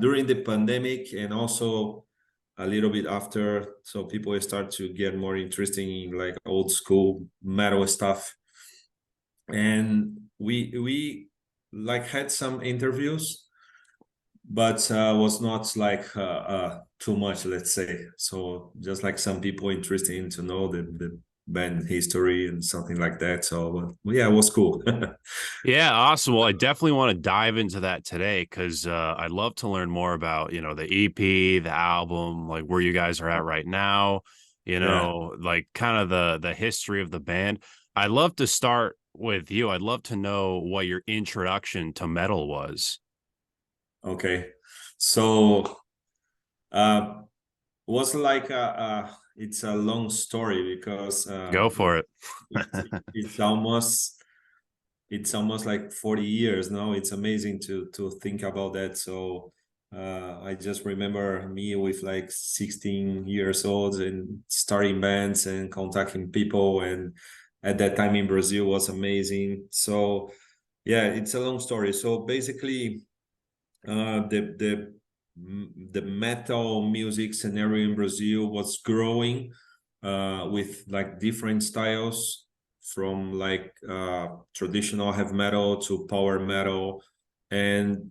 during the pandemic and also a little bit after, so people start to get more interested in like old school metal stuff. And we like had some interviews, but was not like too much, let's say. So just like some people interested in to know the band history and something like that. So yeah, it was cool. Yeah, awesome. Well, I definitely want to dive into that today because I'd love to learn more about, the EP, the album, like where you guys are at right now, Yeah. like kind of the history of the band. I'd love to start with you. I'd love to know what your introduction to metal was. Okay. So uh was like it's a long story because Go for it. it's almost like 40 years now. It's amazing to think about that. So I just remember me with like 16 years old and starting bands and contacting people, and at that time in Brazil was amazing. So yeah, it's a long story. So basically the metal music scenario in Brazil was growing with like different styles, from like traditional heavy metal to power metal, and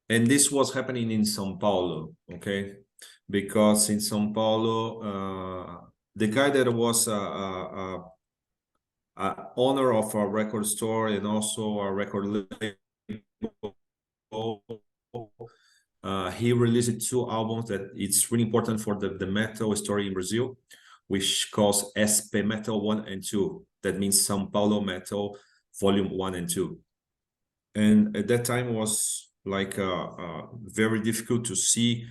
this was happening in São Paulo, okay? Because in São Paulo, the guy that was owner of a record store and also a record label, he released two albums that it's really important for the metal story in Brazil, which calls SP Metal 1 and 2. That means São Paulo Metal Volume 1 and 2. And at that time was like very difficult to see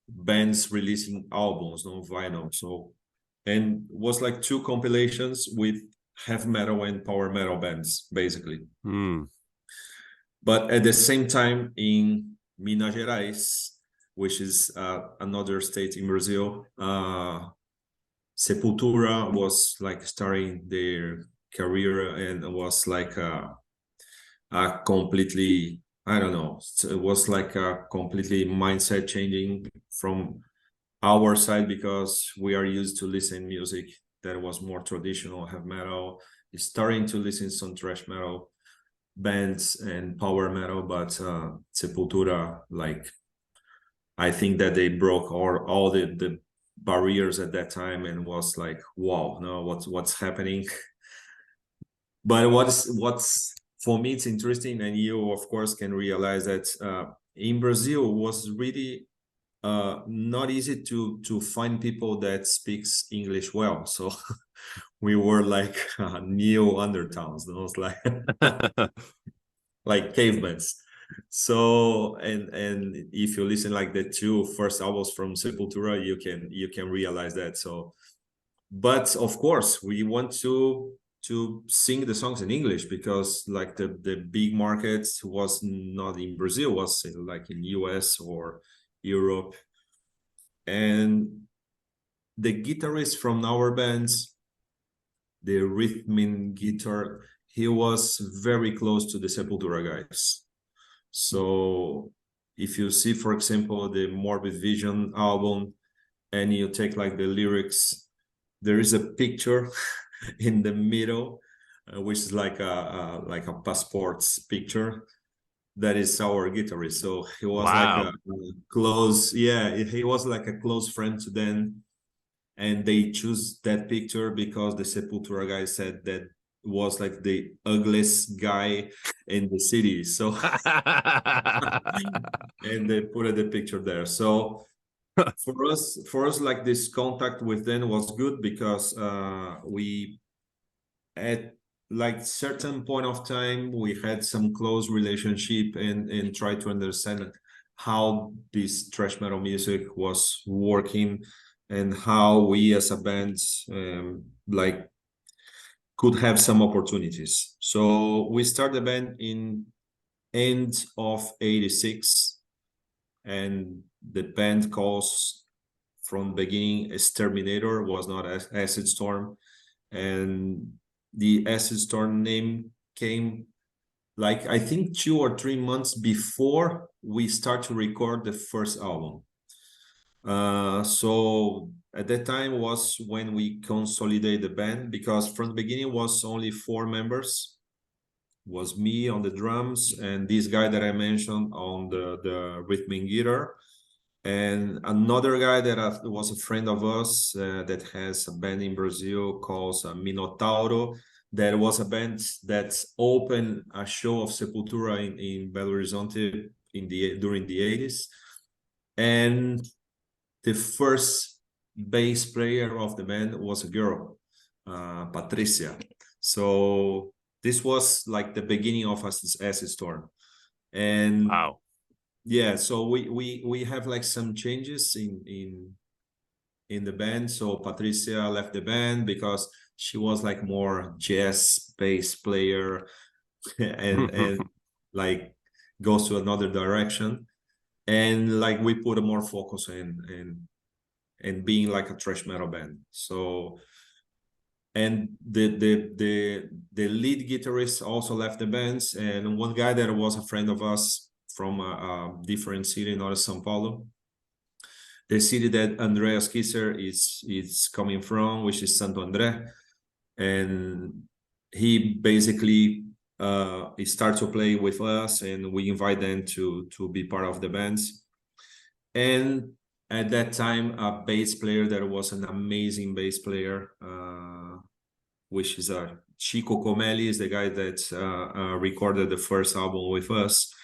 bands releasing albums on vinyl. So, and was like two compilations with heavy metal and power metal bands, basically. Hmm. But at the same time, in Minas Gerais, which is another state in Brazil, Sepultura was like starting their career, and was like a completely, I don't know, it was like a completely mindset changing from our side, because we are used to listen music that was more traditional heavy metal, starting to listen some thrash metal bands and power metal. But Sepultura, like, I think that they broke all the barriers at that time, and was like, wow, no, what's happening? But what's for me, it's interesting, and you of course can realize that in Brazil was really not easy to find people that speaks English well. So we were like neo undertowns, you know, it's like cavemen. So and if you listen like the two first albums from Sepultura, you can realize that. So, but of course we want to sing the songs in English, because like the big market was not in Brazil, was like in US or Europe. And the guitarist from our bands, the rhythm guitar, he was very close to the Sepultura guys. So if you see, for example, the Morbid Vision album, and you take like the lyrics, there is a picture in the middle, which is like a passport's picture. That is our guitarist. So he was like Wow. a close, yeah, he was like a close friend to them, and they choose that picture because the Sepultura guy said that was like the ugliest guy in the city. So and they put the picture there. So for us, like this contact with them was good, because we at like certain point of time we had some close relationship, and try to understand how this thrash metal music was working, and how we as a band like could have some opportunities. So we started the band in end of 86, and the band calls from beginning Exterminator, was not Acid Storm. And the Acid Storm name came like I think 2 or 3 months before we start to record the first album. So at that time was when we consolidate the band, because from the beginning was only 4 members. Was me on the drums and this guy that I mentioned on the rhythm guitar, and another guy that was a friend of us that has a band in Brazil called Minotauro. That was a band that opened a show of Sepultura in Belo Horizonte during the 80s. And the first bass player of the band was a girl, Patricia. So this was like the beginning of Acid Storm. And Wow. yeah, so we have like some changes in the band. So Patricia left the band because she was like more jazz bass player and like goes to another direction. And like we put a more focus in being like a thrash metal band. So and the lead guitarist also left the bands, and one guy that was a friend of us from a different city, not São Paulo, the city that Andreas Kisser is coming from, which is Santo André, and he basically he started to play with us, and we invite them to be part of the bands. And at that time, a bass player that was an amazing bass player, which is Chico Comelli, is the guy that recorded the first album with us.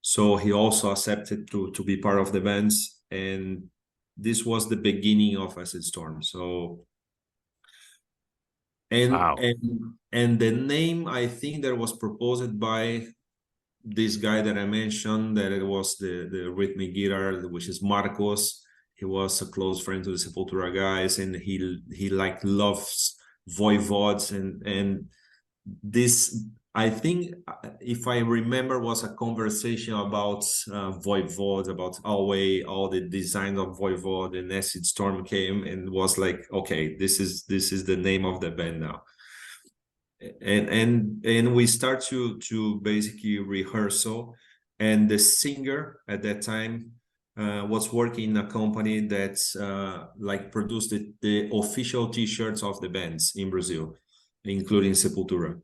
So he also accepted to be part of the bands, and this was the beginning of Acid Storm. So Wow. and the name, I think, that was proposed by this guy that I mentioned, that it was the rhythmic guitar, which is Marcos. He was a close friend to the Sepultura guys, and he like loves voivodes, and this, I think, if I remember, was a conversation about voivode, about all the design of voivode, and Acid Storm came and was like, okay, this is the name of the band now. And we start to basically rehearsal, and the singer at that time was working in a company that like produced the official t-shirts of the bands in Brazil, including Sepultura.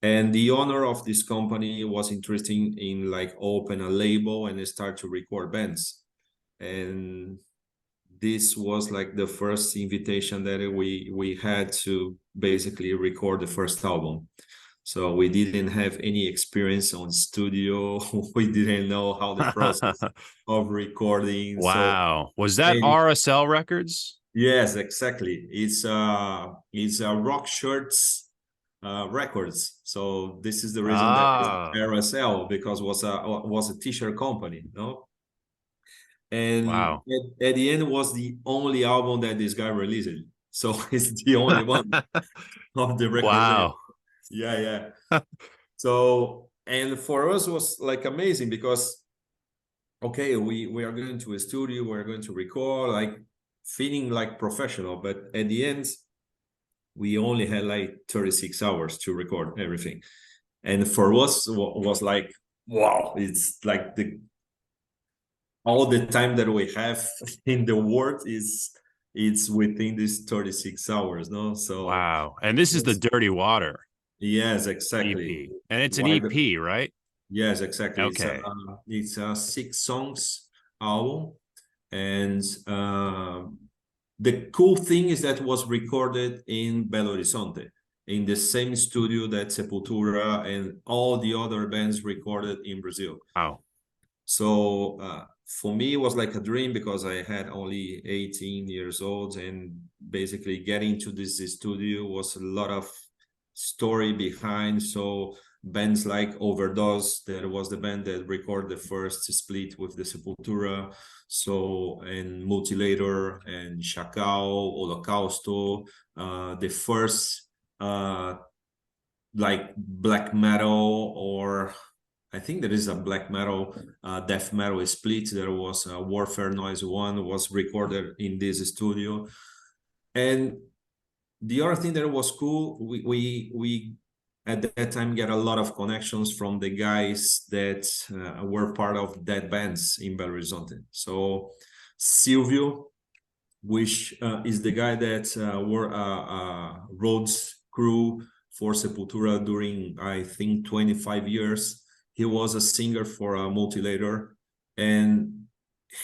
And the owner of this company was interested in like open a label and start to record bands. And this was like the first invitation that we had to basically record the first album. So we didn't have any experience on studio. We didn't know how the process of recording. So Wow. Was that RSL Records? yes, exactly. It's Rock Shirts Records. So this is the reason that it's RSL, because was a t-shirt company, no? And wow. at the end was the only album that this guy released. So it's the only one of the record label. Wow. Yeah. So, and for us was like amazing because, okay, we are going to a studio, we're going to record, like feeling like professional, but at the end, we only had like 36 hours to record everything. And for us was like, wow, it's like all the time that we have in the world it's within these 36 hours, no? So wow. And this is the Dirty Water yes, exactly. EP. And it's an EP, right? Yes, exactly. Okay. It's a 6 songs album, and the cool thing is that it was recorded in Belo Horizonte, in the same studio that Sepultura and all the other bands recorded in Brazil. Wow. So for me, it was like a dream because I had only 18 years old, and basically getting to this studio was a lot of story behind. So bands like Overdose, that was the band that recorded the first split with the Sepultura. So, and Mutilator and Chacal, Holocausto, the first like black metal, or I think there is a black metal, death metal split. There was a Warfare Noise 1 was recorded in this studio. And the other thing that was cool, we at that time get a lot of connections from the guys that were part of that bands in Belo Horizonte. So Silvio, which is the guy that were Rhodes crew for Sepultura during, I think, 25 years. He was a singer for Multilater, and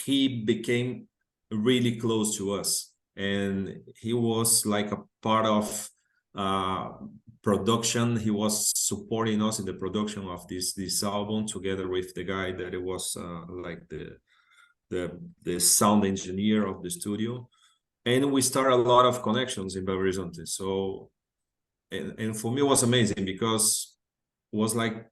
he became really close to us. And he was like a part of production. He was supporting us in the production of this album together with the guy that it was like the sound engineer of the studio. And we started a lot of connections in Belo Horizonte. So, and for me it was amazing because it was like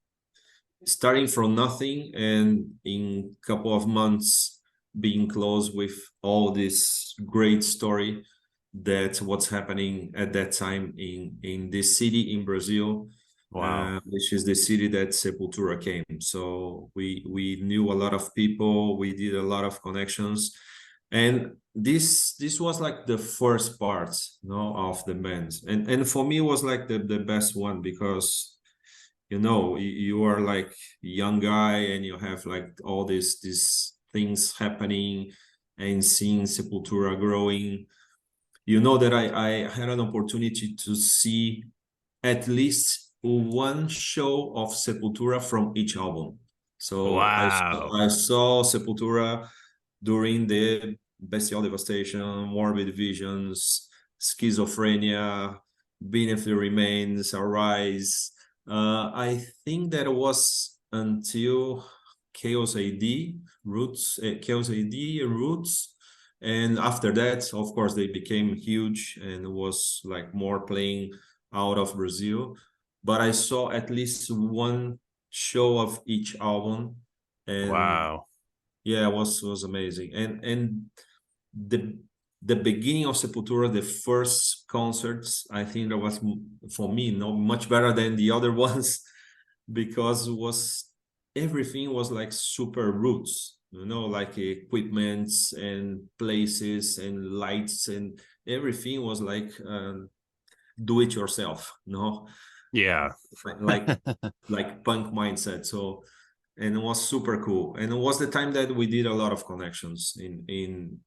starting from nothing, and in a couple of months being close with all this great story that what's happening at that time in this city in Brazil. Wow. Which is the city that Sepultura came. So we knew a lot of people, we did a lot of connections, and this was like the first part, you know, of the band, and for me it was like the best one because, you know, you are like a young guy and you have like all these things happening and seeing Sepultura growing. You know that I had an opportunity to see at least one show of Sepultura from each album. So Wow. I saw Sepultura during the Bestial Devastation, Morbid Visions, Schizophrenia, Beneath the Remains, Arise. I think that was until Chaos AD, Chaos AD, Roots. And after that, of course, they became huge and was like more playing out of Brazil. But I saw at least one show of each album, and Wow. yeah, it was amazing. And the the beginning of Sepultura, the first concerts, I think that was for me not much better than the other ones because it was everything was like super roots, you know, like equipments and places and lights and everything was like do it yourself, you know, Yeah. like like punk mindset. So, and it was super cool, and it was the time that we did a lot of connections in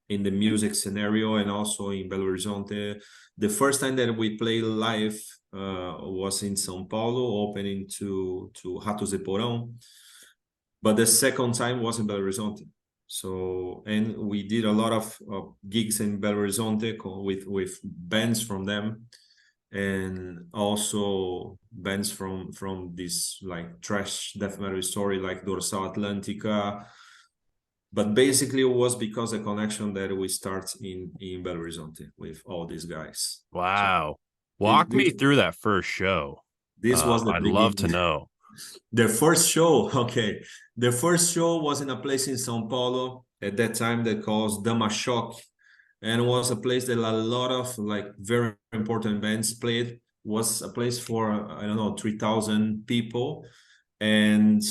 the music scenario and also in Belo Horizonte. The first time that we played live was in São Paulo, opening to Ratos de Porão, but the second time was in Belo Horizonte. So, and we did a lot of gigs in Belo Horizonte with bands from them, and also bands from this like thrash death metal story like Dorsal Atlântica. But basically it was because the connection that we start in Belo Horizonte with all these guys. So Wow. this Walk me through that first show. this was the I'd love to beginning. know. The first show, okay. The first show was in a place in São Paulo at that time that calls Dama Shock, and was a place that a lot of like very important bands played. Was a place for I don't know 3,000 people, and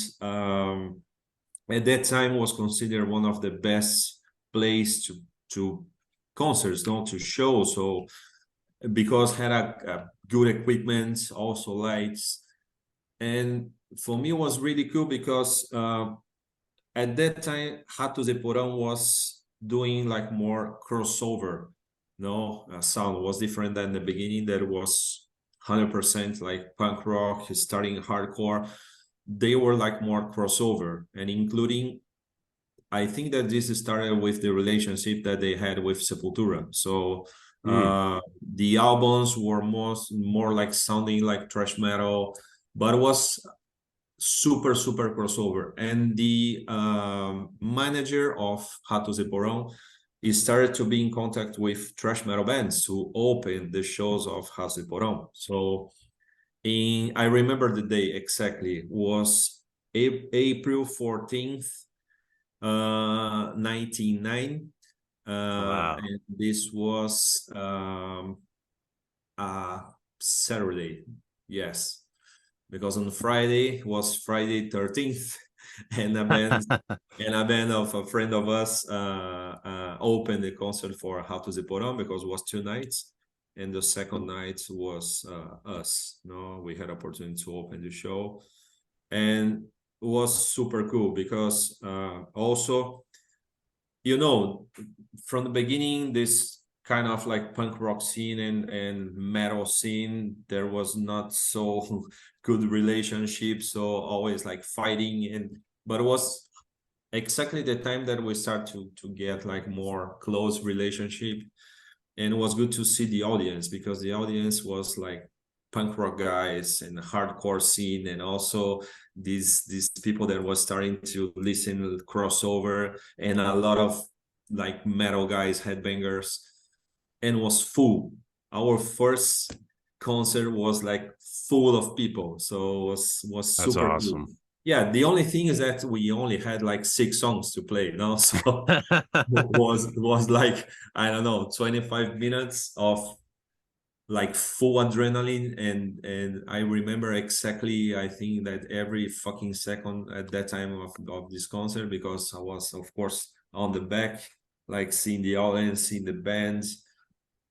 at that time was considered one of the best place to concerts, not to show. So because had a good equipment, also lights, and for me it was really cool because at that time Ratos de Porão was doing like more crossover. No, sound was different than the beginning. That was 100% like punk rock, starting hardcore. They were like more crossover, and including, I think that this started with the relationship that they had with Sepultura. So Mm. the albums were more like sounding like thrash metal, but it was super crossover. And the manager of Ratos de Porão, he started to be in contact with thrash metal bands to open the shows of Ratos de Porão. So I remember the day exactly, was April 14th, 1999. Wow. And this was a Saturday, yes, because on Friday was Friday 13th, and a band of a friend of us opened the concert for Ratos de Porão because it was 2 nights, and the second night was us. No, we had opportunity to open the show, and it was super cool because also, you know, from the beginning, this kind of like punk rock scene and metal scene, there was not so good relationship, so always like fighting, but it was exactly the time that we start to get like more close relationship. And it was good to see the audience, because the audience was like punk rock guys and hardcore scene, and also these people that was starting to listen crossover, and a lot of like metal guys, headbangers, and was full. Our first concert was like full of people, so was That's super cool. awesome. Yeah, the only thing is that we only had like 6 songs to play, you know, so was like, I don't know, 25 minutes of like full adrenaline, and I remember exactly, I think that every fucking second at that time of this concert, because I was of course on the back, like seeing the audience, seeing the bands,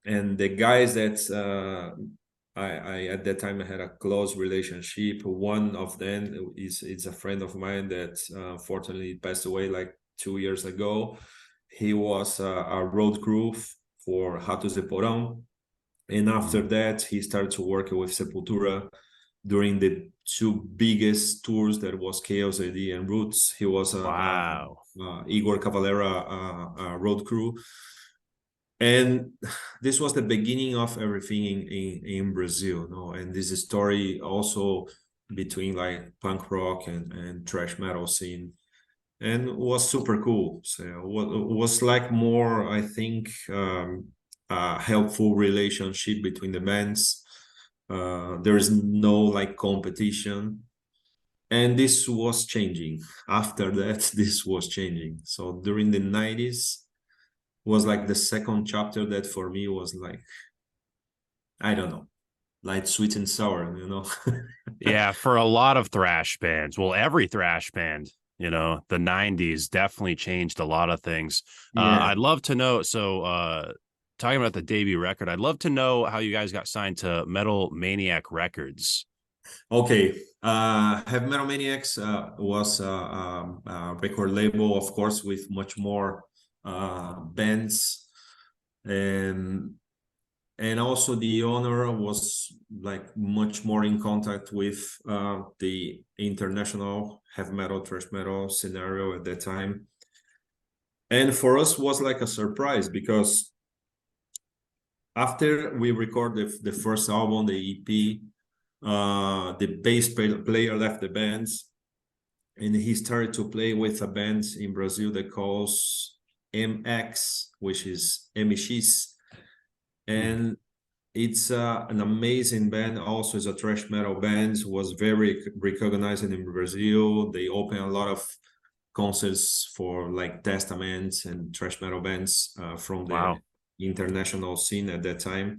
and the guys that I at that time I had a close relationship. One of them is a friend of mine that fortunately passed away like 2 years ago. He was a road crew for Ratos de Porão, and after that he started to work with Sepultura during the two biggest tours, that was Chaos AD and Roots. He was Wow. Igor Cavalera road crew, and this was the beginning of everything in Brazil, no? And this is story also between like punk rock and thrash metal scene, and it was super cool. So it was like more, I think, a helpful relationship between the bands. There is no like competition, and this was changing. After that, this was changing. So during the 90s was like the second chapter that for me was like, I don't know, like sweet and sour, you know. Yeah, for a lot of thrash bands, well, every thrash band, the 90s definitely changed a lot of things. Yeah. I'd love to know. So, talking about the debut record, I'd love to know how you guys got signed to Metal Maniac Records. Okay. Heavy Metal Maniacs was a record label, of course, with much more bands, and also the owner was like much more in contact with the international heavy metal, thrash metal scenario at that time. And for us was like a surprise, because after we recorded the first album, the EP, the bass player left the band, and he started to play with a band in Brazil that calls MX, which is MX, and it's an amazing band. Also, is a thrash metal band. Was very recognized in Brazil. They open a lot of concerts for like Testament and thrash metal bands from the Wow. international scene at that time.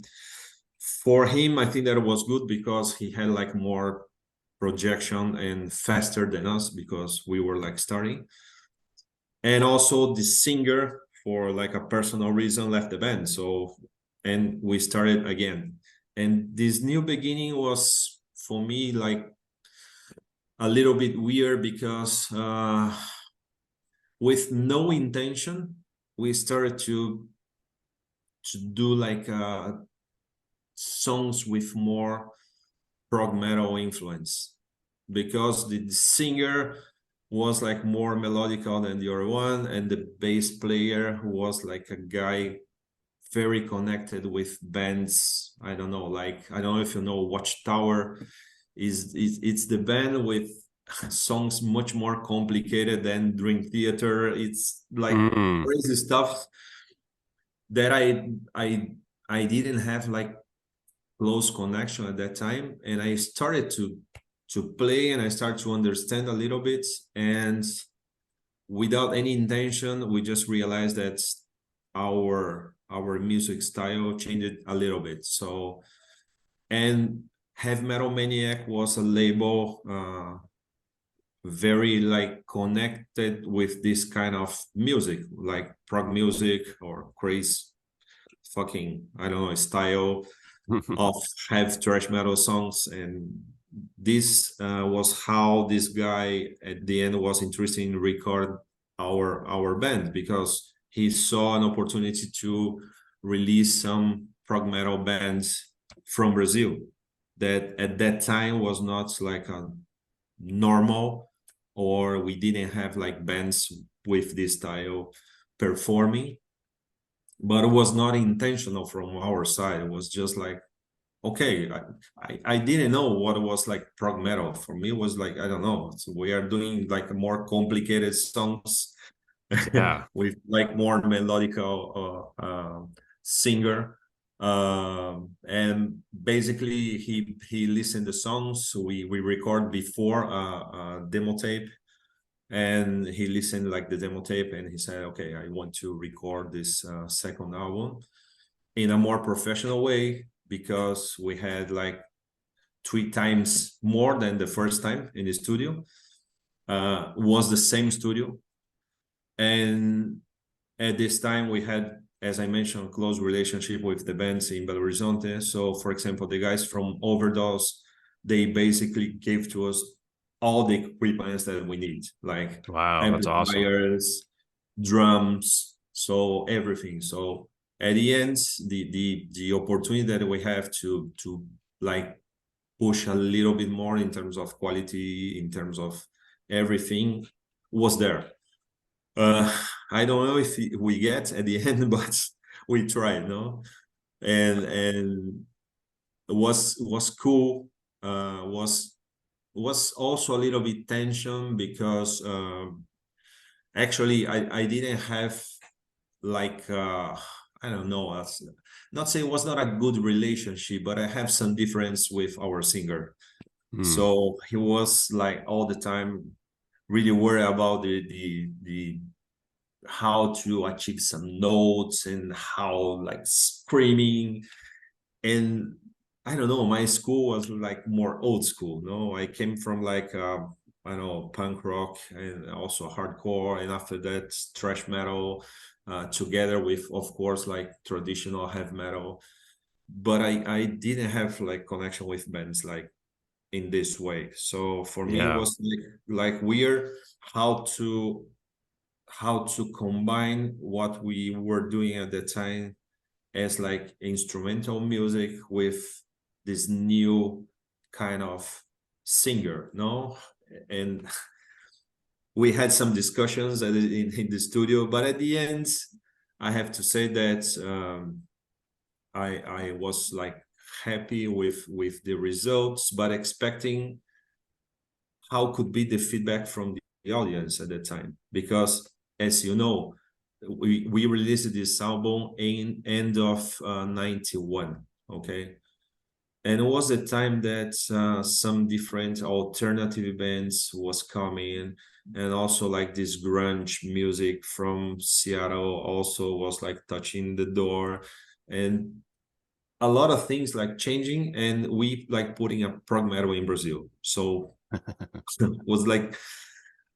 For him, I think that it was good because he had like more projection and faster than us, because we were like starting. And also the singer, for like a personal reason, left the band. So, and we started again. And this new beginning was for me like a little bit weird, because with no intention, we started to do like songs with more prog metal influence, because the singer was like more melodical than the other one, and the bass player was like a guy very connected with bands. I don't know, like, I don't know if you know Watchtower. It's the band with songs much more complicated than Dream Theater. It's like Mm. crazy stuff that I didn't have like close connection at that time, and I started to play, and I started to understand a little bit, and without any intention, we just realized that our music style changed a little bit. So, and Heavy Metal Maniac was a label very like connected with this kind of music, like prog music or craze fucking, I don't know, style of have thrash metal songs. And this was how this guy at the end was interested in record our band, because he saw an opportunity to release some prog metal bands from Brazil that at that time was not like a normal, or we didn't have like bands with this style performing. But it was not intentional from our side. It was just like, okay, I didn't know what it was like prog metal. For me, it was like, I don't know. So we are doing like more complicated songs Yeah. with like more melodical singer. And basically he listened the songs. We record before a demo tape, and he listened like the demo tape, and he said, okay, I want to record this second album in a more professional way, because we had like 3 times more than the first time in the studio. Was the same studio, and at this time we had, as I mentioned, close relationship with the bands in Belo Horizonte. So for example, the guys from Overdose, they basically gave to us all the equipment that we need, like Wow, that's awesome. amplifiers, drums, so everything. So at the end, the opportunity that we have to like push a little bit more in terms of quality, in terms of everything, was there. uh I don't know if we get at the end, but we tried, no? And it was cool. Was also a little bit tension, because actually I didn't have like I don't know, not say it was not a good relationship, but I have some difference with our singer. Hmm. So he was like all the time really worried about the how to achieve some notes, and how like screaming. And I don't know, my school was like more old school, no? I came from like I don't know, punk rock and also hardcore, and after that thrash metal, together with, of course, like traditional heavy metal. But I didn't have like connection with bands like in this way. So for me it Yeah. was like weird how to combine what we were doing at the time as like instrumental music with this new kind of singer, no? And we had some discussions in the studio, but at the end I have to say that I was like happy with the results, but expecting how could be the feedback from the audience at the time, because as you know, we released this album in end of 91, okay? And it was the time that some different alternative bands was coming, and also like this grunge music from Seattle also was like touching the door, and a lot of things like changing, and we like putting a prog metal in Brazil. So was like,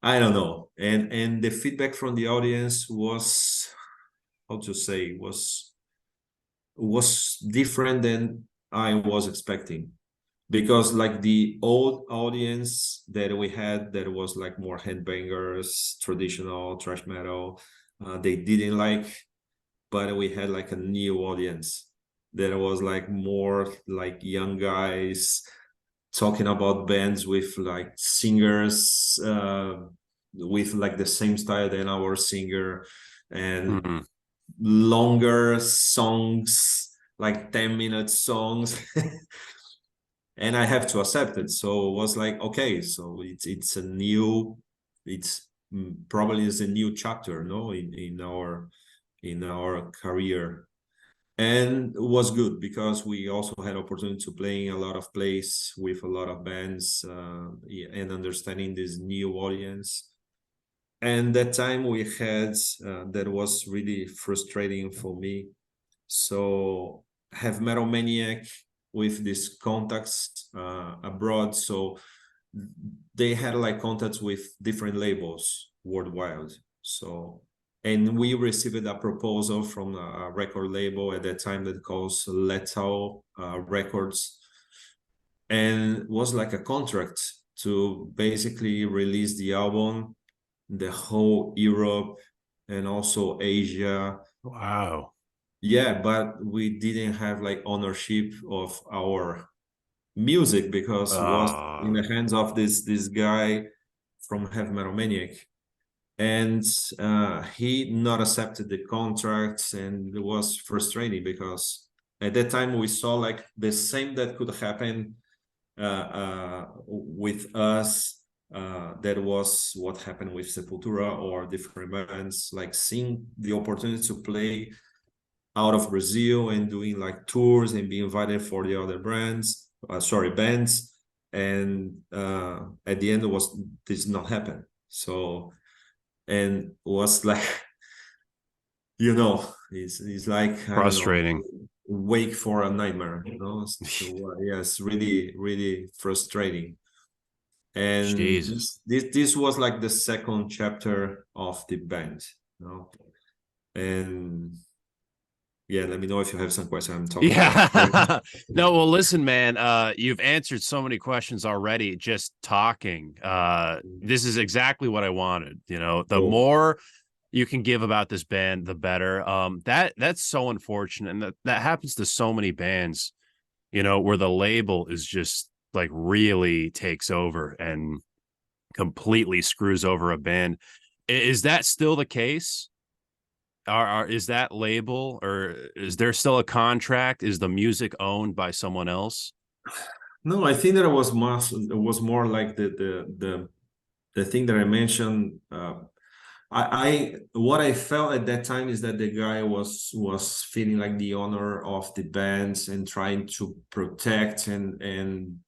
I don't know. And the feedback from the audience was, how to say, was different than I was expecting. Because like the old audience that we had, that was like more headbangers, traditional thrash metal, they didn't like. But we had like a new audience that was like more like young guys talking about bands with like singers with like the same style than our singer, and Hmm. longer songs, like 10-minute songs. And I have to accept it. So it was like, okay, so it's a new, it's probably is a new chapter, no, in our career. And it was good because we also had opportunity to play in a lot of plays with a lot of bands, yeah, and understanding this new audience. And that time we had that was really frustrating for me. So have Metal Maniac with these contacts abroad. So they had like contacts with different labels worldwide. So and we received a proposal from a record label at that time that calls Lethal Records, and was like a contract to basically release the album the whole Europe and also Asia. Wow. Yeah, but we didn't have like ownership of our music because it was in Uh, the hands of this guy from Heavy Metal Maniac, and he not accepted the contracts, and it was frustrating because at that time we saw like the same that could happen with us. That was what happened with Sepultura or different bands, like seeing the opportunity to play out of Brazil and doing like tours and being invited for the other bands. And at the end, it was this not happen. So, and was like, it's like, I don't know, Frustrating. wake for a nightmare, So yeah, it's really, really frustrating. And Jesus. this was like the second chapter of the band, and yeah, let me know if you have some questions. I'm talking a lot. Yeah. No, well, listen, man, you've answered so many questions already just talking. This is exactly what I wanted. The Cool. more you can give about this band, the better. That's so unfortunate. And that happens to so many bands, where the label is just like really takes over and completely screws over a band. Is that still the case? Is that label, or is there still a contract? Is the music owned by someone else? No, I think that it was more like the thing that I mentioned. I what I felt at that time is that the guy was feeling like the owner of the bands and trying to protect, and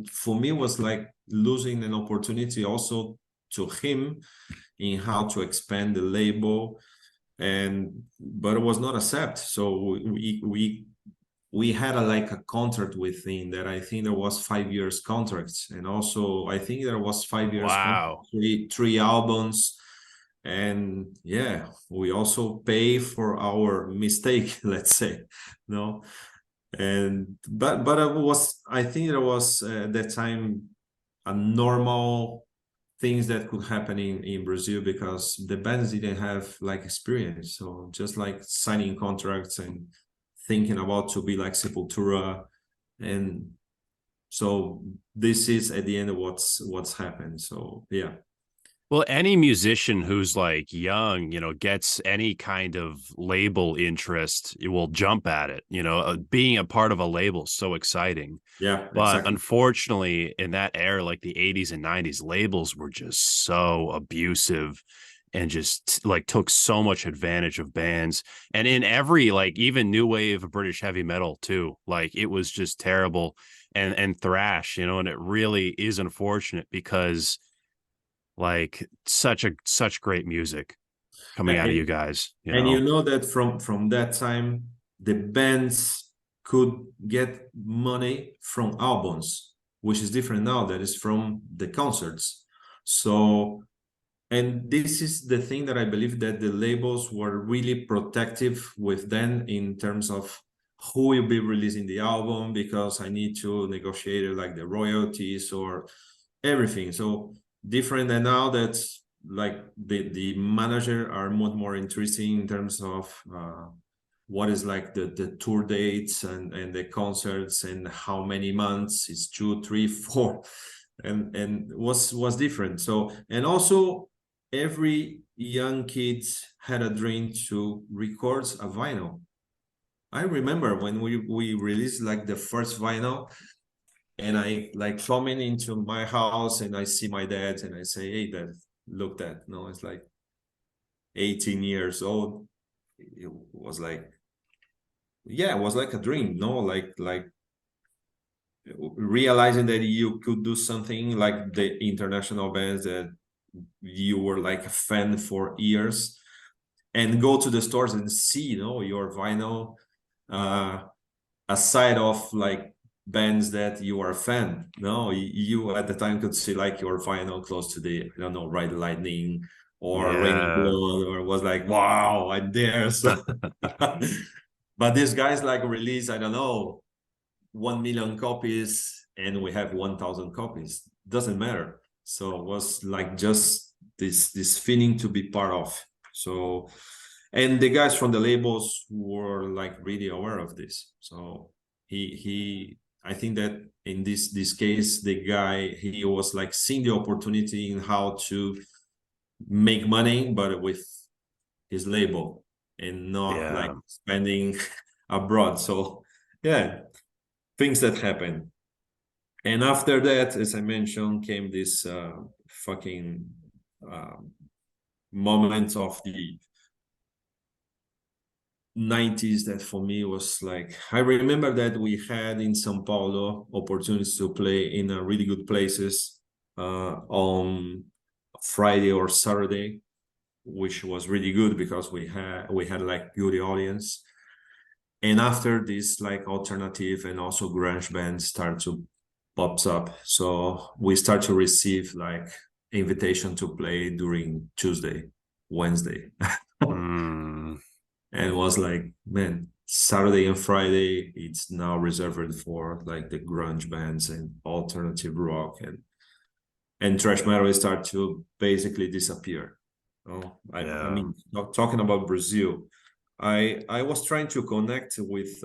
for me was like losing an opportunity also to him in how to expand the label, but it was not accept. So we had like a contract with him that I think there was 5 years contracts, and also I think there was 5 years contract, Wow. three albums, and yeah, we also pay for our mistake, let's say, no. And but I think there was at that time a normal things that could happen in Brazil because the bands didn't have like experience. So just like signing contracts and thinking about to be like Sepultura. And so this is at the end of what's happened. So yeah. Well, any musician who's like young, gets any kind of label interest, it will jump at it. Being a part of a label is so exciting. Yeah, But exactly. unfortunately, in that era, like the 80s and 90s, labels were just so abusive and just like took so much advantage of bands. And in every, like, even new wave of British heavy metal too, like it was just terrible. And thrash, and it really is unfortunate because like such great music coming out of you And, guys, and you know that from that time the bands could get money from albums, which is different now, that is from the concerts. So, and this is the thing that I believe that the labels were really protective with them in terms of who will be releasing the album, because I need to negotiate like the royalties or everything. So different than now, that like the manager are much more interesting in terms of what is like the tour dates and the concerts and how many months, it's 2, 3, 4, and was different. So, and also every young kid had a dream to record a vinyl. I remember when we released like the first vinyl, and I like coming into my house and I see my dad and I say, "Hey, dad, look that." No, it's like 18 years old. It was like, yeah, it was like a dream. No, like realizing that you could do something like the international bands that you were like a fan for years, and go to the stores and see, your vinyl, aside of like bands that you are a fan. No, you at the time could see like your vinyl close to the, I don't know, Ride Lightning or Raining Yeah. Blood, or was like, wow, I'm there. So, but these guys like release, I don't know, 1 million copies, and we have 1,000 copies. Doesn't matter. So it was like just this feeling to be part of. So, and the guys from the labels were like really aware of this. So I think that in this case, the guy, he was like seeing the opportunity in how to make money, but with his label and not like Yeah. spending abroad. So yeah, things that happen. And after that, as I mentioned, came this fucking uh, moment of the 90s that for me was like, I remember that we had in Sao Paulo opportunities to play in really good places on Friday or Saturday, which was really good because we had like good audience. And after this, like alternative and also grunge bands start to pops up, so we start to receive like invitation to play during Tuesday, Wednesday. Mm, And it was like, man, Saturday and Friday, it's now reserved for like the grunge bands and alternative rock, and thrash metal start to basically disappear. Oh, I yeah. mean, talking about Brazil, I was trying to connect with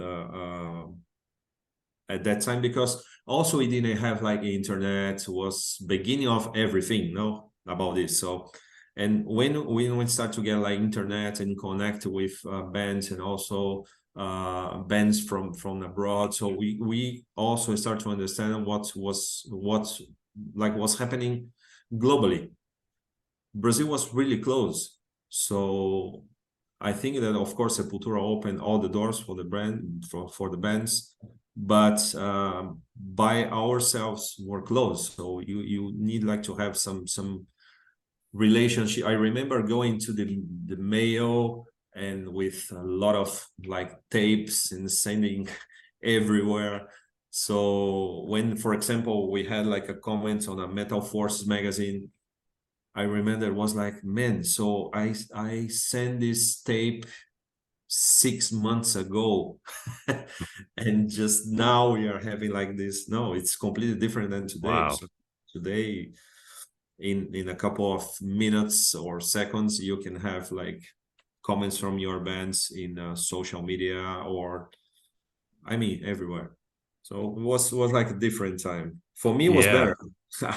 at that time, because also we didn't have like internet, was beginning of everything, no, about this. So, and when we start to get like internet and connect with bands, and also bands from abroad, so we also start to understand what's happening globally. Brazil was really close. So I think that of course Sepultura opened all the doors for the brand for the bands, but by ourselves we're close. So you need like to have some relationship. I remember going to the mail and with a lot of like tapes and sending everywhere. So when, for example, we had like a comment on a Metal Force magazine, I remember it was like, man, so I sent this tape 6 months ago, and just now we are having like this. No, it's completely different than today. Wow. So today, in a couple of minutes or seconds, you can have like comments from your bands in social media, or I mean everywhere. So it was like a different time. For me, it was Yeah. better.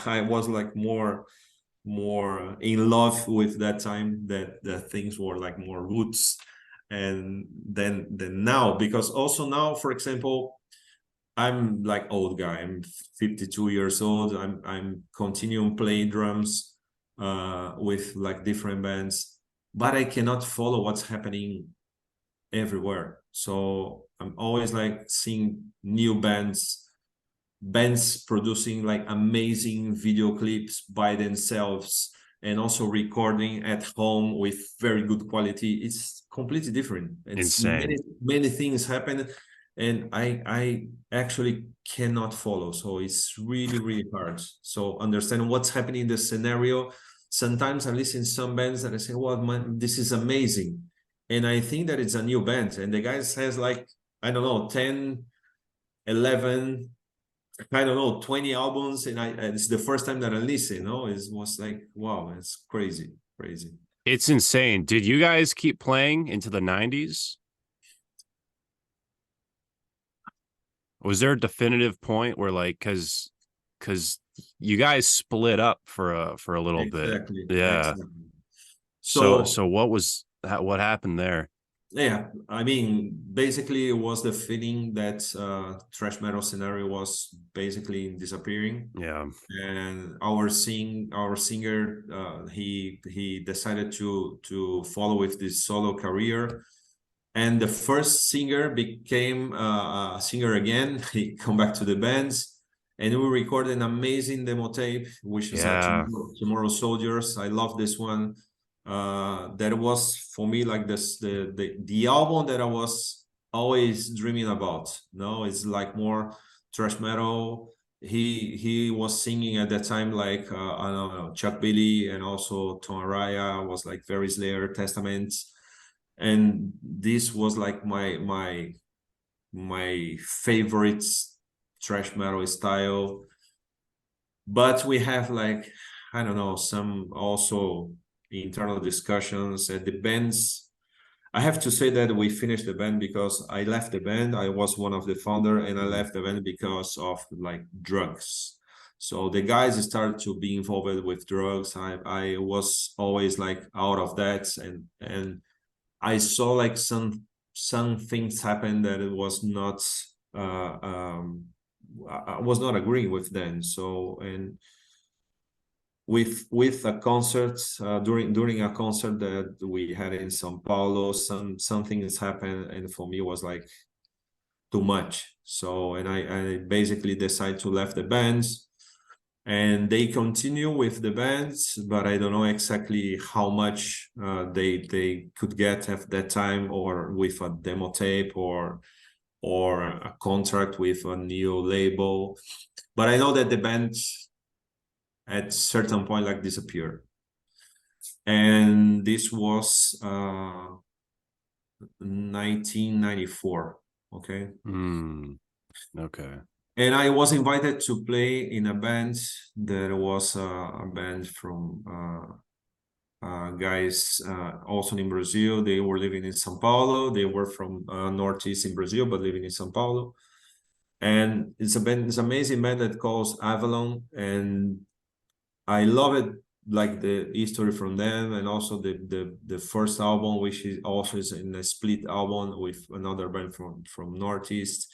I was like more in love with that time, that things were like more roots, and then now, because also now, for example, I'm like old guy, I'm 52 years old, I'm continuing playing drums with like different bands, but I cannot follow what's happening everywhere. So I'm always like seeing new bands producing like amazing video clips by themselves, and also recording at home with very good quality. It's completely different. It's Insane. many things happen, and I actually cannot follow. So it's really hard. So understand what's happening in the scenario. Sometimes I listen to some bands that I say, well, man, this is amazing. And I think that it's a new band. And the guy says like, I don't know, 10, 11, I don't know, 20 albums, and it's the first time that I listen, it was like, wow, it's crazy, crazy. It's insane. Did you guys keep playing into the 90s? Was there a definitive point where like cuz you guys split up for a little bit. Exactly, Yeah. exactly. So So what happened there? yeah, I mean, basically it was the feeling that thrash metal scenario was basically disappearing. Yeah. And our singer, he decided to follow with this solo career. And the first singer became a singer again. He come back to the bands, and we recorded an amazing demo tape, which is Yeah. Tomorrow Soldiers. I love this one. That was for me like this the album that I was always dreaming about. No, it's like more thrash metal, he was singing at that time like I don't know, Chuck Billy, and also Tom Araya was like very Slayer, Testament, and this was like my favorite thrash metal style. But we have like, I don't know, some also internal discussions at the bands. I have to say that we finished the band because I left the band. I was one of the founder, and I left the band because of like drugs. So the guys started to be involved with drugs. I was always like out of that, and I saw like some things happen that it was not I was not agreeing with them. So, and with a concert during a concert that we had in São Paulo, some things happened, and for me it was like too much. So, and I basically decided to left the bands, and they continue with the bands, but I don't know exactly how much they could get at that time, or with a demo tape, or a contract with a new label. But I know that the band at certain point like disappeared, and this was 1994. Okay. Okay. And I was invited to play in a band that was a band from guys also in Brazil. They were living in São Paulo. They were from Northeast in Brazil, but living in São Paulo. And it's a band, it's an amazing band that calls Avalon, and I love it, like the history from them, and also the first album, which is also is in a split album with another band from Northeast.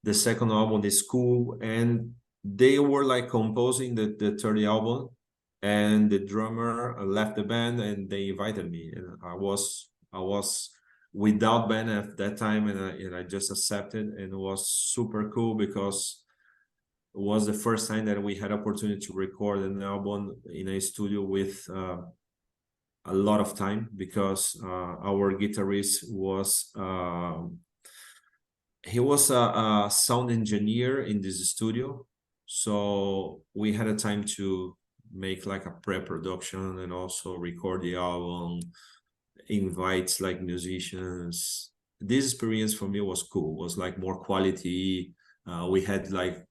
The second album is cool, and they were like composing the third album, and the drummer left the band, and they invited me, and I was without band at that time, and I just accepted, and it was super cool because it was the first time that we had opportunity to record an album in a studio with a lot of time, because our guitarist was he was a sound engineer in this studio, so we had a time to make like a pre-production and also record the album, invite like musicians. This experience for me was cool, was like more quality. We had like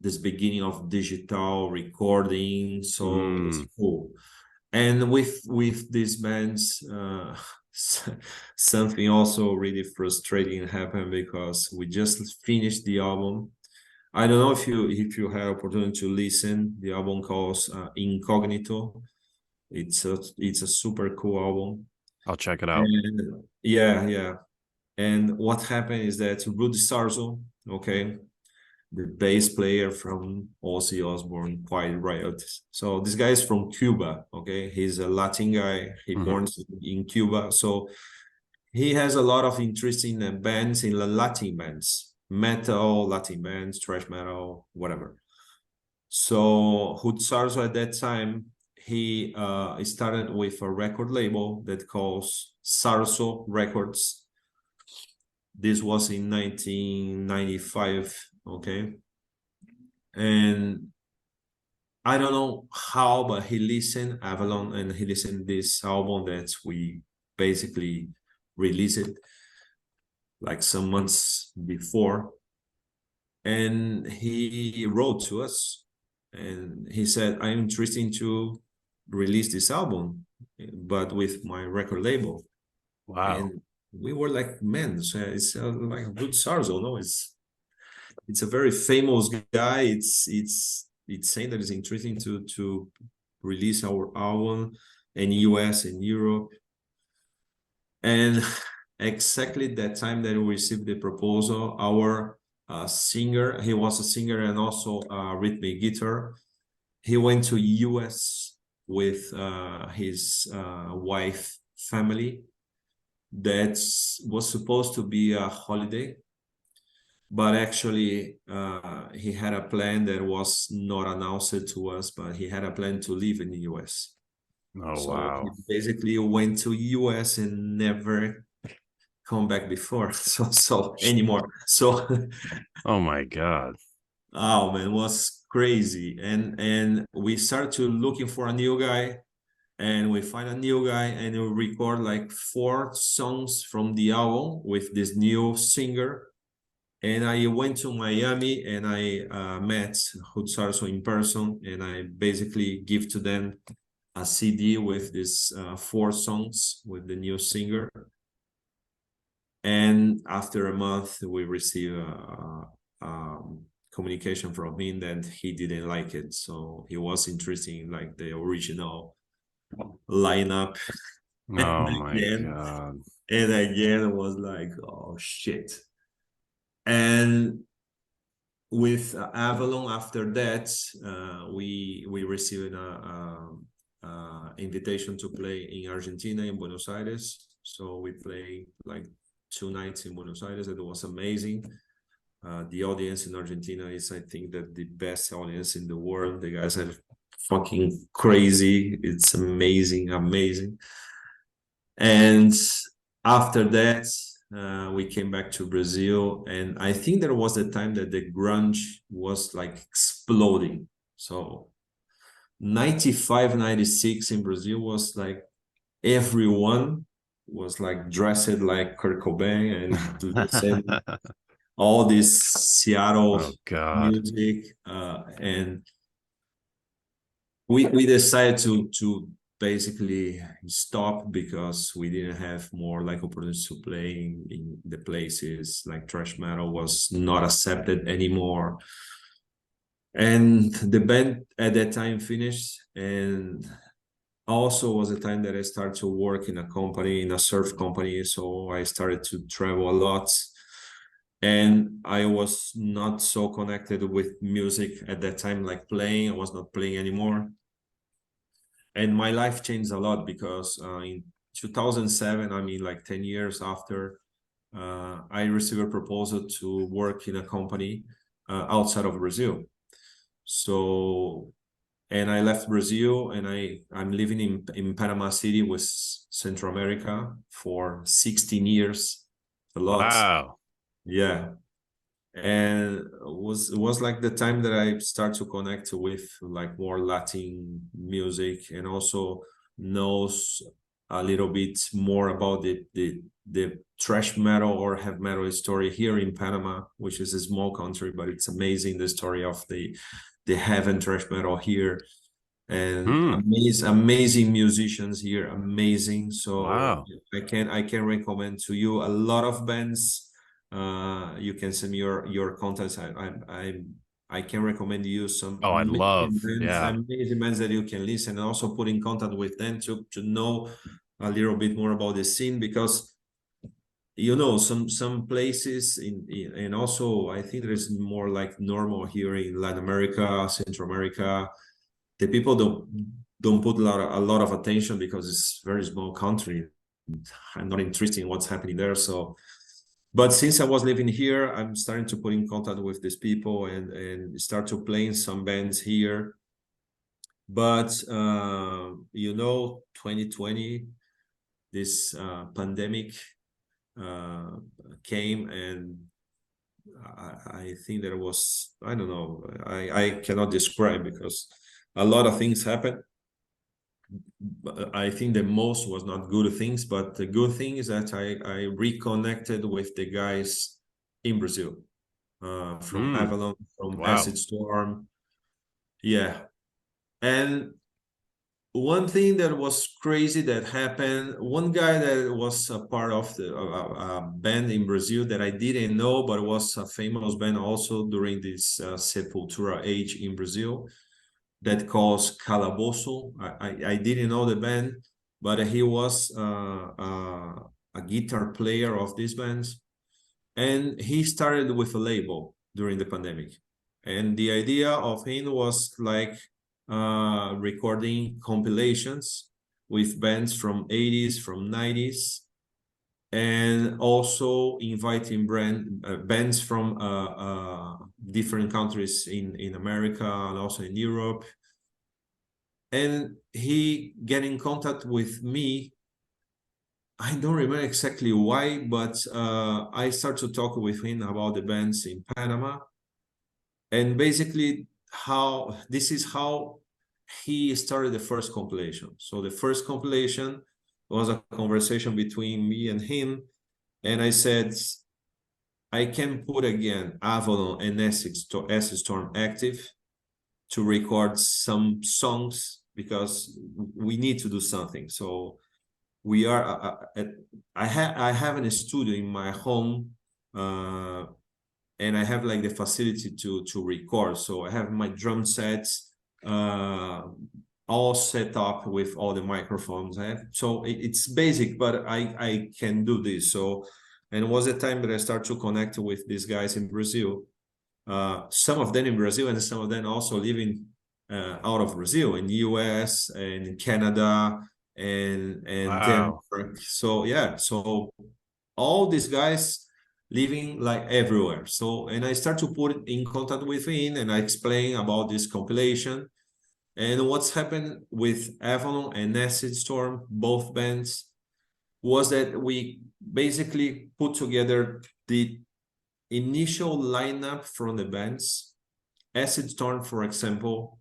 this beginning of digital recording, so it's cool. And with these bands, something also really frustrating happened, because we just finished the album. I don't know if you had opportunity to listen. The album calls Incognito. It's a super cool album. I'll check it out. And yeah. And what happened is that Rudy Sarzo, okay, the bass player from Ozzy Osbourne, Quiet Riot. So this guy is from Cuba, okay? He's a Latin guy. He born in Cuba. So he has a lot of interesting bands in the Latin bands, metal, Latin bands, thrash metal, whatever. So Rudy Sarzo at that time, he started with a record label that calls Sarzo Records. This was in 1995, okay? And I don't know how, but he listened Avalon, and he listened this album that we basically released it like some months before. And he wrote to us, and he said, I'm interested to release this album, but with my record label. Wow. And we were like, man, so it's like a good Sarzo, no? It's a very famous guy. It's saying that it's interesting to release our album in US and Europe. And exactly that time that we received the proposal, our singer, he was a singer and also a rhythmic guitar. He went to US with his wife family. That was supposed to be a holiday, but actually he had a plan that was not announced to us, but he had a plan to live in the US. Oh, wow. He basically went to US and never come back before, so anymore. So oh my God. Oh man, it was crazy. And we started to looking for a new guy, and we find a new guy, and we record like 4 songs from the album with this new singer. And I went to Miami, and I met Hutsarsson in person, and I basically give to them a CD with these 4 songs with the new singer. And after a month, we receive communication from him that he didn't like it, so he was interested in like the original lineup. Oh and my again, God. and again, it was like, oh shit. And with Avalon, after that, we received a invitation to play in Argentina, in Buenos Aires. So we played like 2 nights in Buenos Aires. It was amazing. The audience in Argentina is, I think, that the best audience in the world. The guys are fucking crazy. It's amazing, amazing. And after that, we came back to Brazil, and I think there was a time that the grunge was like exploding. So 95, 96 in Brazil was like everyone was like dressed like Kurt Cobain and listen all this Seattle Oh God. music, and we decided to basically stop because we didn't have more like opportunities to play in the places. Like thrash metal was not accepted anymore, and the band at that time finished. And also was a time that I started to work in a company, in a surf company, so I started to travel a lot, and I was not so connected with music at that time, like playing. I was not playing anymore. And my life changed a lot because in 2007, I mean, like 10 years after, I received a proposal to work in a company outside of Brazil. So, and I left Brazil, and I'm living in Panama City with Central America for 16 years. A lot. Wow. Yeah. And it was like the time that I start to connect with like more Latin music, and also knows a little bit more about the thrash metal or heavy metal story here in Panama, which is a small country, but it's amazing, the story of the heavy and thrash metal here. And Hmm. amazing musicians here, amazing. So Wow. I can recommend to you a lot of bands. You can send me your contacts. I can recommend you some Oh, I'd love. Yeah. amazing bands that you can listen, and also put in contact with them to know a little bit more about the scene, because some places and also I think there's more like normal here in Latin America, Central America. The people don't put a lot of attention because it's a very small country. I'm not interested in what's happening there. So, but since I was living here, I'm starting to put in contact with these people and start to play in some bands here. But 2020, this pandemic uh, came, and I think there was, I don't know, I cannot describe because a lot of things happened. I think the most was not good things, but the good thing is that I reconnected with the guys in Brazil, from Hmm. Avalon, from Wow. Acid Storm. Yeah. And one thing that was crazy that happened, one guy that was a part of the band in Brazil that I didn't know, but was a famous band also during this Sepultura age in Brazil, that calls Calabozo. I didn't know the band, but he was a guitar player of this band, and he started with a label during the pandemic. And the idea of him was like recording compilations with bands from 80s, from 90s, and also inviting bands from different countries in America and also in Europe. And he get in contact with me. I don't remember exactly why, but I start to talk with him about the bands in Panama. And basically how this is how he started the first compilation. So the first compilation was a conversation between me and him, and I said, I can put again Avalon and Acid Storm active to record some songs because we need to do something. So we are I have a studio in my home, and I have like the facility to record. So I have my drum sets all set up with all the microphones. So it's basic, but I can do this. So, and it was a time that I started to connect with these guys in Brazil. Some of them in Brazil, and some of them also living out of Brazil, in the US and Canada and Wow. Denmark. So yeah, so all these guys living like everywhere. So, and I start to put in contact with him, and I explain about this compilation and what's happened with Avalon and Acid Storm, both bands, was that we basically put together the initial lineup from the bands. Acid Storm, for example,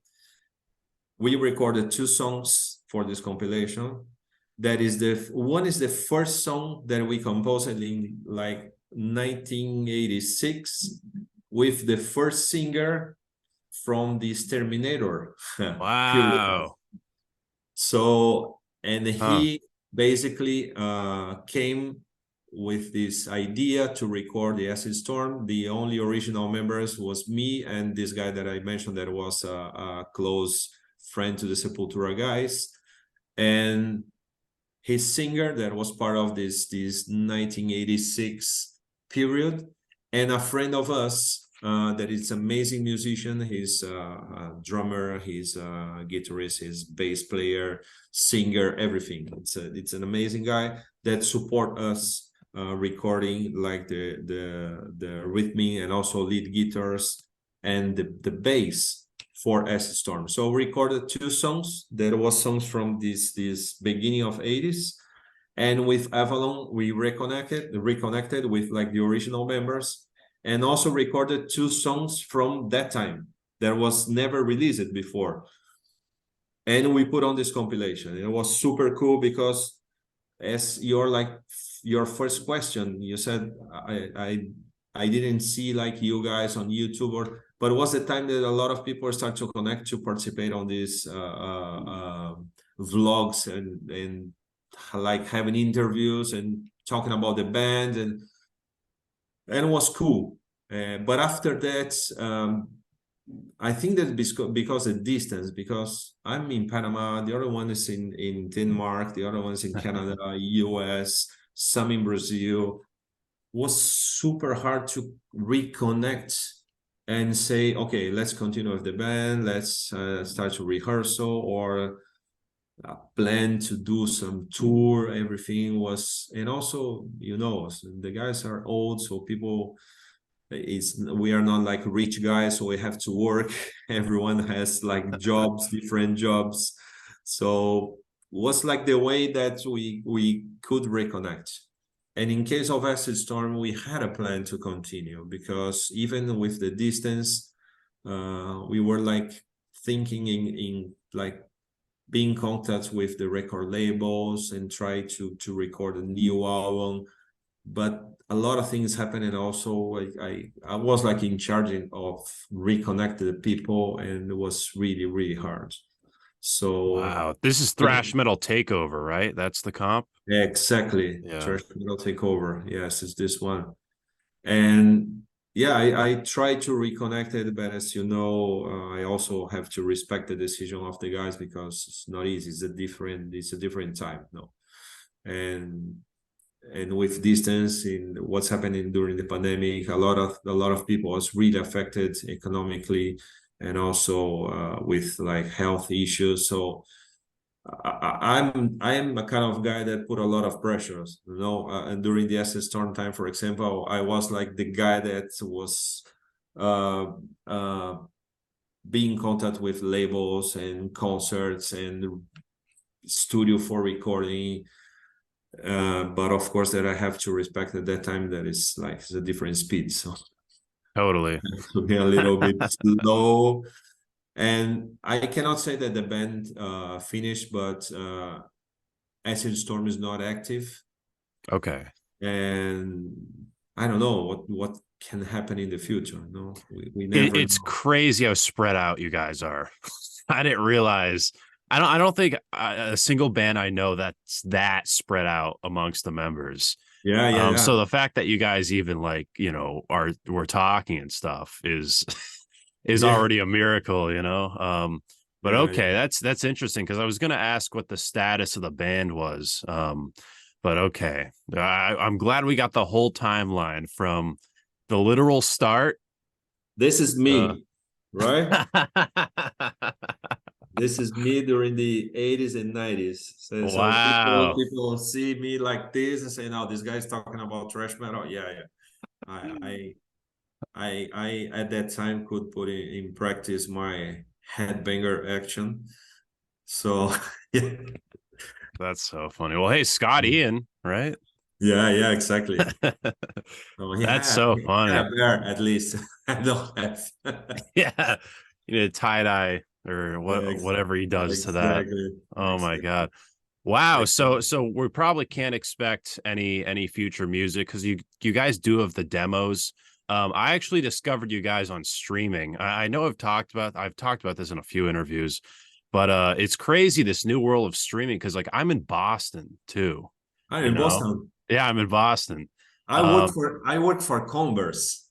we recorded 2 songs for this compilation. That is one is the first song that we composed in like 1986 with the first singer from this Terminator period. Wow. So, and Huh. he basically came with this idea to record the Acid Storm. The only original members was me and this guy that I mentioned that was a close friend to the Sepultura guys. And his singer that was part of this 1986 period, and a friend of us that is amazing musician. He's a drummer, he's a guitarist, he's bass player, singer, everything. It's an amazing guy that support us recording like the rhythm and also lead guitars and the bass for Acid Storm. So we recorded 2 songs. There was songs from this beginning of 80s. And with Avalon, we reconnected with like the original members, and also recorded 2 songs from that time that was never released before. And we put on this compilation. It was super cool because, as your first question, you said I didn't see like you guys on YouTube, but it was the time that a lot of people start to connect to participate on these vlogs and like having interviews and talking about the band, and it was cool. But after that, I think that because of distance, because I'm in Panama, the other one is in Denmark, the other one is in Canada, US, some in Brazil, was super hard to reconnect and say, okay, let's continue with the band, let's start to rehearsal or plan to do some tour. Everything was, and also, you know, the guys are old, so people, we are not like rich guys, so we have to work. Everyone has like jobs, different jobs. So was like the way that we could reconnect. And in case of Acid Storm, we had a plan to continue because even with the distance, we were like thinking in like being in contact with the record labels and try to record a new album. But a lot of things happened, and also like I was like in charge of reconnecting the people, and it was really hard. So Wow. This is thrash metal takeover, right? That's the comp. exactly, Yeah. thrash metal takeover. Yes, it's this one. And yeah, I try to reconnect it, but as you know, I also have to respect the decision of the guys because it's not easy. It's a different time, no. And with distance in what's happening during the pandemic, a lot of people was really affected economically and also with like health issues. So I'm a kind of guy that put a lot of pressures, you know. And during the Acid Storm time, for example, I was like the guy that was uh, uh, being in contact with labels and concerts and studio for recording. But of course, that I have to respect at that time that is like it's a different speed. So Totally. to be a little bit slow. And I cannot say that the band finished, but Acid Storm is not active, Okay. and I don't know what can happen in the future. No, we never It's know. crazy how spread out you guys are. I didn't realize. I don't think a single band I know that's that spread out amongst the members. Yeah, yeah, yeah, So the fact that you guys even like, we're talking and stuff is yeah, already a miracle, you know. But yeah, okay, yeah. that's interesting because I was gonna ask what the status of the band was. But okay. I'm glad we got the whole timeline from the literal start. This is Uh, me, right? This is me during the 80s and 90s. So wow. people see me like this and say, "No, this guy's talking about thrash metal." Yeah, yeah. I at that time could put in practice my headbanger action. So yeah, That's so funny. Well, hey, Scott Ian, right? yeah, yeah, exactly. So That's so he had funny. a bear at least. I don't have. Yeah. You need a tie dye or Ex- whatever he does to that. Exactly, Oh my exactly. God. Wow. So Exactly. so we probably can't expect any future music because you guys do have the demos. I actually discovered you guys on streaming. I know I've talked about this in a few interviews, but it's crazy this new world of streaming because like I'm in Boston too, I'm you in know? Boston. Yeah, I'm in Boston. I Um, work for Converse,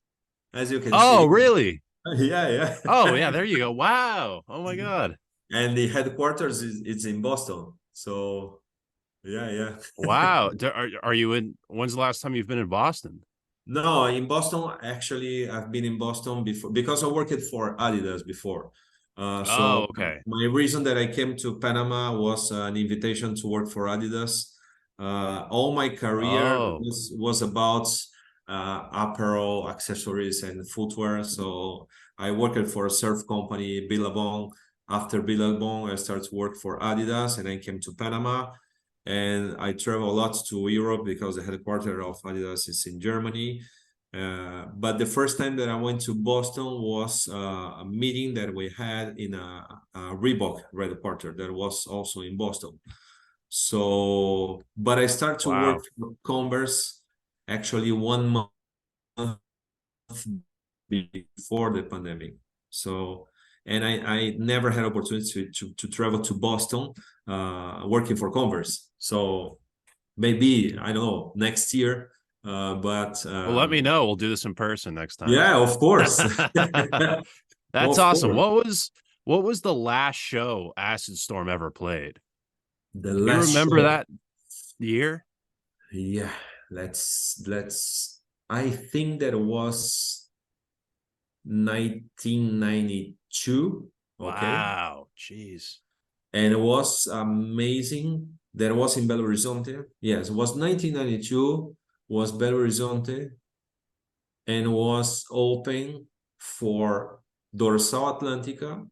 as you can oh, see. really? Yeah, Oh, yeah. yeah, there you go. Wow. Oh my God. And the headquarters is in Boston. So yeah, yeah. Wow. Are you in when's the last time you've been in Boston? No, in Boston, actually, I've been in Boston before because I worked for Adidas before. Oh, So okay. my reason that I came to Panama was an invitation to work for Adidas. All my career Oh. was about apparel, accessories, and footwear. So I worked for a surf company, Billabong. After Billabong, I started to work for Adidas, and I came to Panama, and I travel a lot to Europe because the headquarters of Adidas is in Germany. But the first time that I went to Boston was a meeting that we had in a Reebok headquarters that was also in Boston. So, but I started to work Wow. for Converse actually 1 month before the pandemic. So, and I never had opportunity to travel to Boston working for Converse. So maybe, I don't know, next year. But Well, let me know. We'll do this in person next time. yeah, of course. That's Of awesome. course. What was the last show Acid Storm ever played? The Do you last remember show. that year? Yeah, I think that was 1992. Okay. Wow. Jeez. And it was amazing. That was in Belo Horizonte. Yes, it was 1992, was Belo Horizonte, and was open for Dorsal Atlântica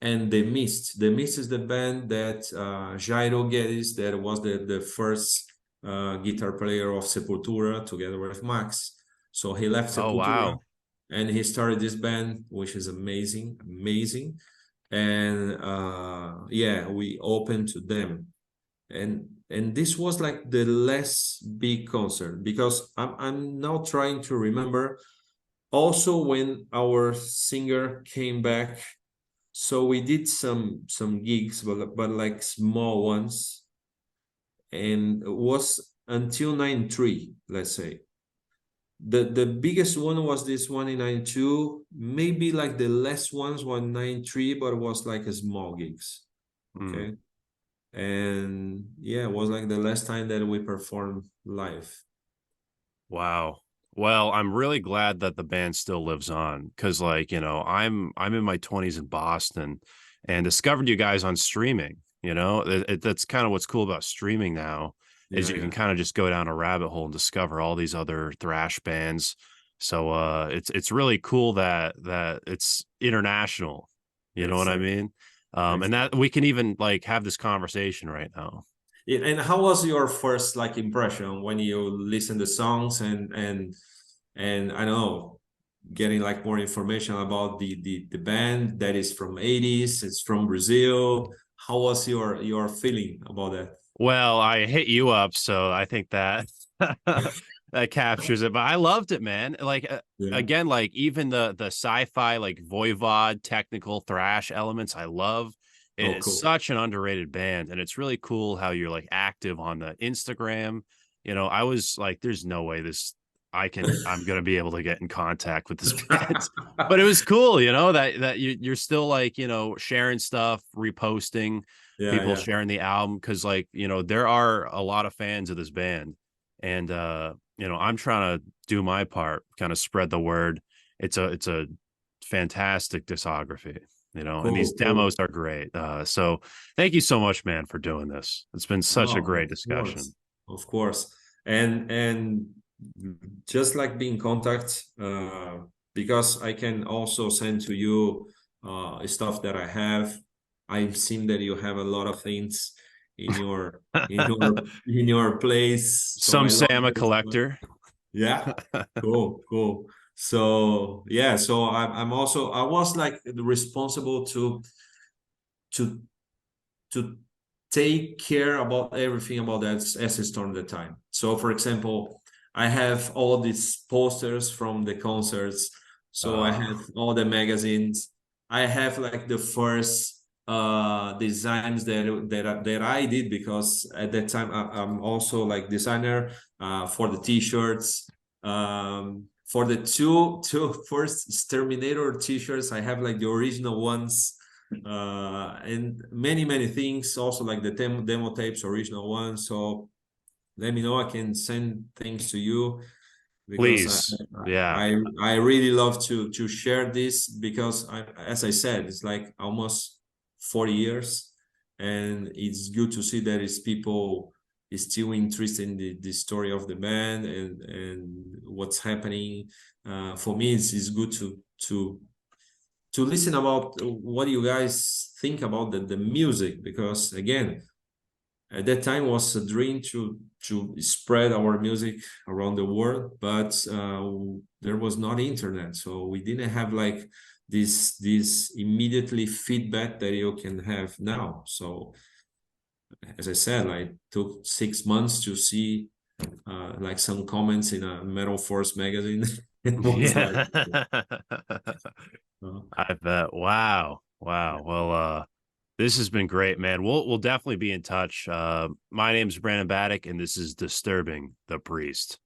and The Mist. The Mist is the band that Jairo Guedes, that was the first guitar player of Sepultura together with Max. So he left Oh, Sepultura wow. and he started this band, which is amazing, amazing. And yeah, we opened to them. And this was like the last big concert because I'm now trying to remember also when our singer came back, so we did some gigs, but like small ones, and it was until 93, let's say. The biggest one was this one in 92. Maybe like the last ones were 93, but it was like a small gigs. Hmm. Okay. And yeah, it was like the last time that we performed live. Wow. Well, I'm really glad that the band still lives on because, like, I'm in my 20s in Boston and discovered you guys on streaming. That's kind of what's cool about streaming now is Yeah, you can yeah. kind of just go down a rabbit hole and discover all these other thrash bands. So it's really cool that it's international. You know what I Exactly. mean? And Exactly. that we can even like have this conversation right now. Yeah, and how was your first like impression when you listen to songs and I don't know, getting like more information about the band that is from 80s. It's from Brazil. How was your feeling about that? Well, I hit you up, so I think that that captures it. But I loved it, man. Like Yeah. again, like even the sci-fi, like Voivod technical thrash elements, I love. Oh, It's cool. such an underrated band, and it's really cool how you're like active on the Instagram. I was like, there's no way I'm gonna be able to get in contact with this band. But it was cool, that you're still like, sharing stuff, reposting Yeah, people yeah. sharing the album because like there are a lot of fans of this band, and I'm trying to do my part, kind of spread the word. It's a fantastic discography, and these Cool, cool. demos are great. So thank you so much, man, for doing this. It's been such a Oh, great of discussion. course, of course. And just like be in contact, because I can also send to you stuff that I have. I've seen that you have a lot of things in your in your place, so Some I say love I'm a that as well. collector. Yeah, cool, cool. So yeah, so I'm also I was like responsible to to take care about everything about that as a storm at the time. So for example, I have all these posters from the concerts. So I have all the magazines. I have like the first designs that I did because at that time I'm also like designer for the t-shirts. For the two first Terminator t-shirts, I have like the original ones, and many things also like the demo tapes, original ones. So let me know, I can send things to you because Please, yeah. I really love to share this because as I said, it's like almost 40 years, and it's good to see that it's people is still interested in the story of the band and what's happening. For me, it's good to listen about what you guys think about the music, because again, at that time was a dream to spread our music around the world, but there was not internet, so we didn't have like this immediately feedback that you can have now. So as I said, I took 6 months to see like some comments in a Metal Force magazine. It was like Yeah. uh, I bet. Wow. Wow. Well, this has been great, man. We'll definitely be in touch. My name's Brandon Battick, and this is Disturbing the Priest.